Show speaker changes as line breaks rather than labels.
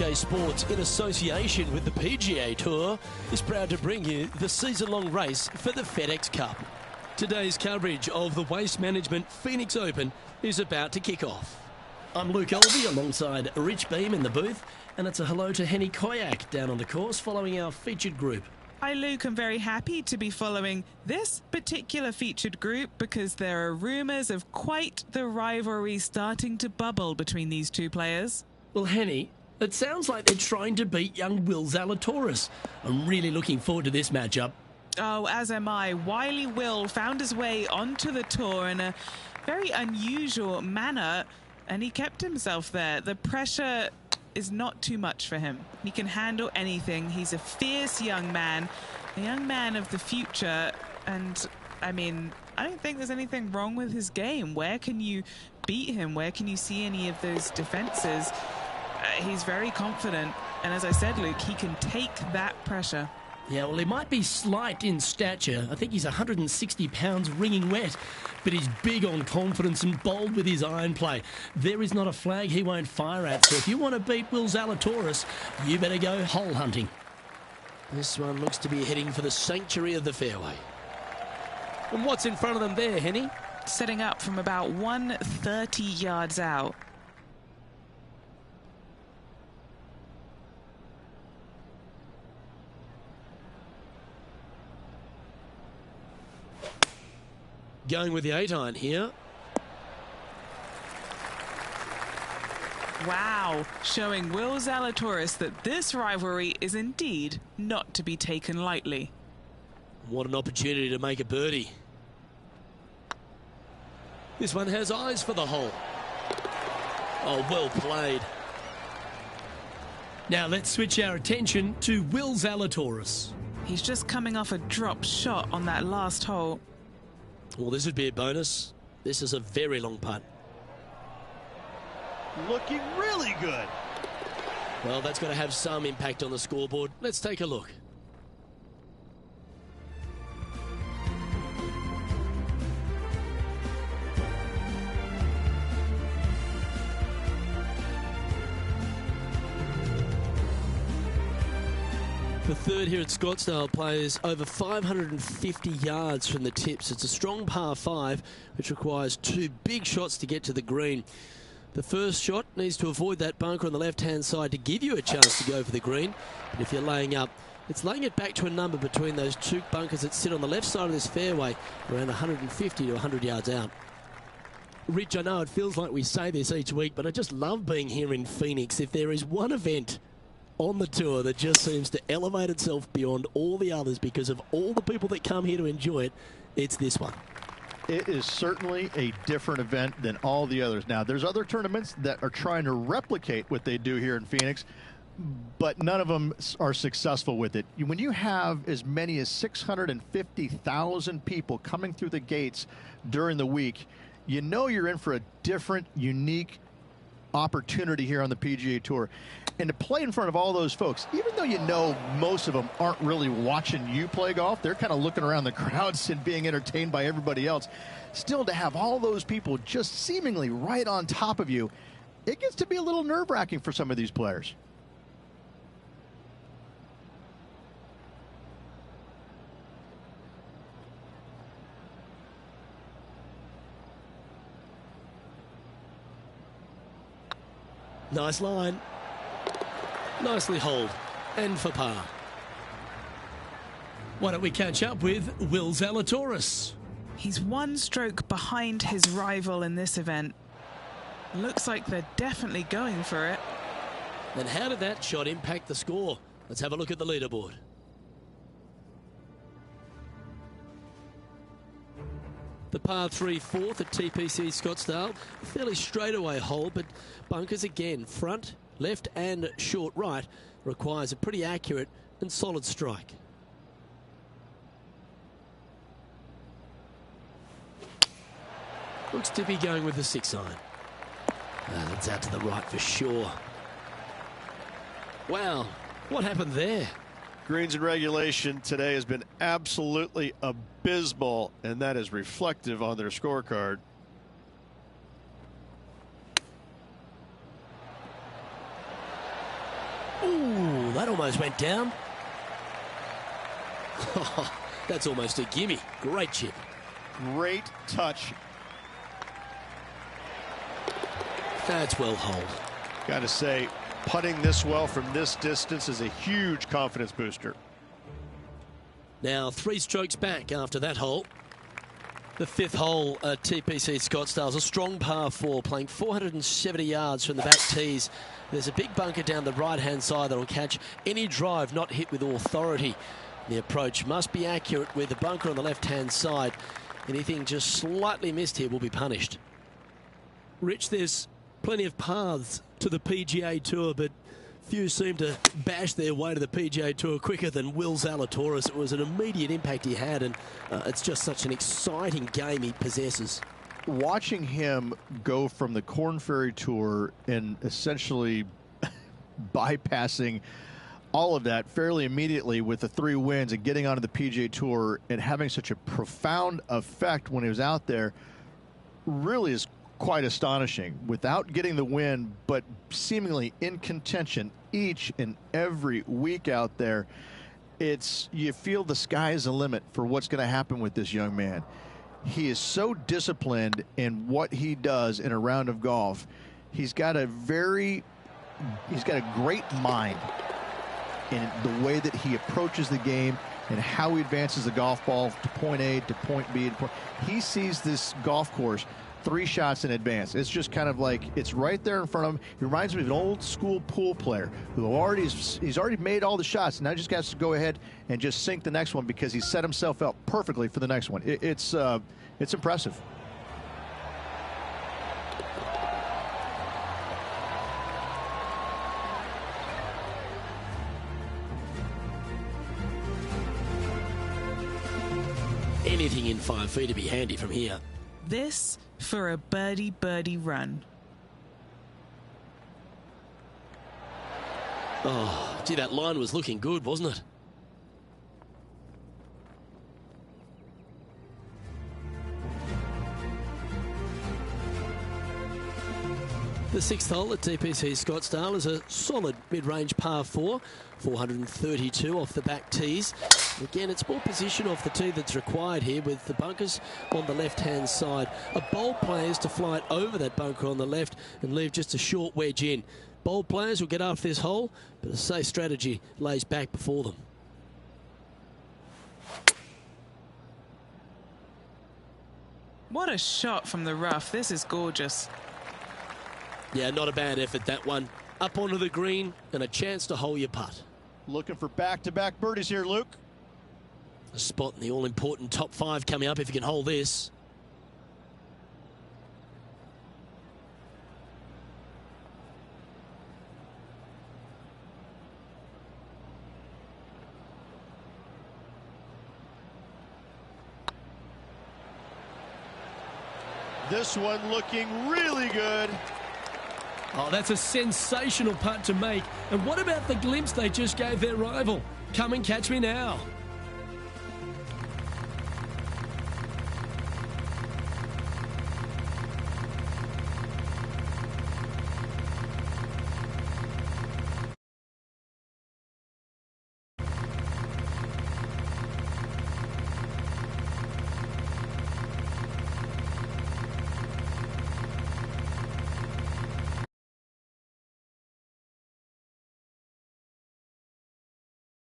BJ Sports, in association with the PGA Tour, is proud to bring you the season-long race for the FedEx Cup. Today's coverage of the Waste Management Phoenix Open is about to kick off. I'm Luke Elvey alongside Rich Beam in the booth, and it's a hello to Henny Koyak down on the course following our featured group.
Hi Luke, I'm very happy to be following this particular featured group because there are rumours of quite the rivalry starting to bubble between these two players.
Well, Henny, it sounds like they're trying to beat young Will Zalatoris. I'm really looking forward to this matchup.
Oh, as am I. Wily Will found his way onto the tour in a very unusual manner, and he kept himself there. The pressure is not too much for him. He can handle anything. He's a fierce young man, a young man of the future, and I mean, I don't think there's anything wrong with his game. Where can you beat him? Where can you see any of those defenses? He's very confident, and as I said, Luke, he can take that pressure.
Yeah, well, he might be slight in stature. I think he's 160 pounds wringing wet, but he's big on confidence and bold with his iron play. There is not a flag he won't fire at, so if you want to beat Will Zalatoris, you better go hole hunting. This one looks to be heading for the sanctuary of the fairway. And what's in front of them there, Henny?
Setting up from about 130 yards out.
Going with the 8-iron here.
Wow, showing Will Zalatoris that this rivalry is indeed not to be taken lightly.
What an opportunity to make a birdie. This one has eyes for the hole. Oh, well played. Now let's switch our attention to Will Zalatoris.
He's just coming off a drop shot on that last hole.
Well, this would be a bonus. This is a very long putt.
Looking really good.
Well, that's got to have some impact on the scoreboard. Let's take a look. The third here at Scottsdale plays over 550 yards from the tips. It's a strong par 5, which requires 2 big shots to get to the green. The first shot needs to avoid that bunker on the left-hand side to give you a chance to go for the green. But if you're laying up, it's laying it back to a number between those 2 bunkers that sit on the left side of this fairway, around 150 to 100 yards out. Rich, I know it feels like we say this each week, but I just love being here in Phoenix. If there is one event on the tour that just seems to elevate itself beyond all the others because of all the people that come here to enjoy it, it's this one.
It is certainly a different event than all the others. Now, there's other tournaments that are trying to replicate what they do here in Phoenix, but none of them are successful with it. When you have as many as 650,000 people coming through the gates during the week, you know you're in for a different, unique opportunity here on the PGA Tour. And to play in front of all those folks, even though you know most of them aren't really watching you play golf, they're kind of looking around the crowds and being entertained by everybody else. Still, to have all those people just seemingly right on top of you, it gets to be a little nerve-wracking for some of these players.
Nice line. Nicely holed. And for par. Why don't we catch up with Will Zalatoris?
He's 1 stroke behind his rival in this event. Looks like they're definitely going for it.
Then how did that shot impact the score? Let's have a look at the leaderboard. The par 3 fourth at TPC Scottsdale. A fairly straightaway hole, but bunkers again, front, left and short right, requires a pretty accurate and solid strike. Looks to be going with the 6-iron. That's out to the right for sure. Wow, what happened there?
Greens and regulation today has been absolutely abysmal, and that is reflective on their scorecard.
that almost went down. That's almost a gimme. Great chip.
Great touch.
That's well holed.
Got to say, putting this well from this distance is a huge confidence booster.
Now 3 strokes back after that hole. The 5th hole at TPC Scottsdale is a strong par 4, playing 470 yards from the back tees. There's a big bunker down the right-hand side that will catch any drive not hit with authority. The approach must be accurate with the bunker on the left-hand side. Anything just slightly missed here will be punished. Rich, there's plenty of paths to the PGA Tour, but few seem to bash their way to the PGA Tour quicker than Will Zalatoris. It was an immediate impact he had, and it's just such an exciting game he possesses.
Watching him go from the Korn Ferry Tour and essentially bypassing all of that fairly immediately with the 3 wins and getting onto the PGA Tour and having such a profound effect when he was out there really is quite astonishing. Without getting the win, but seemingly in contention each and every week out there, you feel the sky is the limit for what's going to happen with this young man. He is so disciplined in what he does in a round of golf. He's got a great mind in the way that he approaches the game and how he advances the golf ball to point A to point B. He sees this golf course 3 shots in advance. It's just kind of like it's right there in front of him. He reminds me of an old school pool player who he's already made all the shots. Now he just has to go ahead and just sink the next one because he set himself up perfectly for the next one. It's impressive.
Anything in 5 feet to be handy from here.
This for a birdie run.
Oh, gee, that line was looking good, wasn't it? The 6th hole at TPC Scottsdale is a solid mid-range par 4, 432 off the back tees. Again, it's more position off the tee that's required here with the bunkers on the left-hand side. A bold player is to fly it over that bunker on the left and leave just a short wedge in. Bold players will get after this hole, but a safe strategy lays back before them.
What a shot from the rough. This is gorgeous.
Yeah, not a bad effort, that one. Up onto the green and a chance to hole your putt.
Looking for back-to-back birdies here, Luke.
A spot in the all-important top 5 coming up if you can hold this.
This one looking really good.
Oh, that's a sensational putt to make. And what about the glimpse they just gave their rival? Come and catch me now.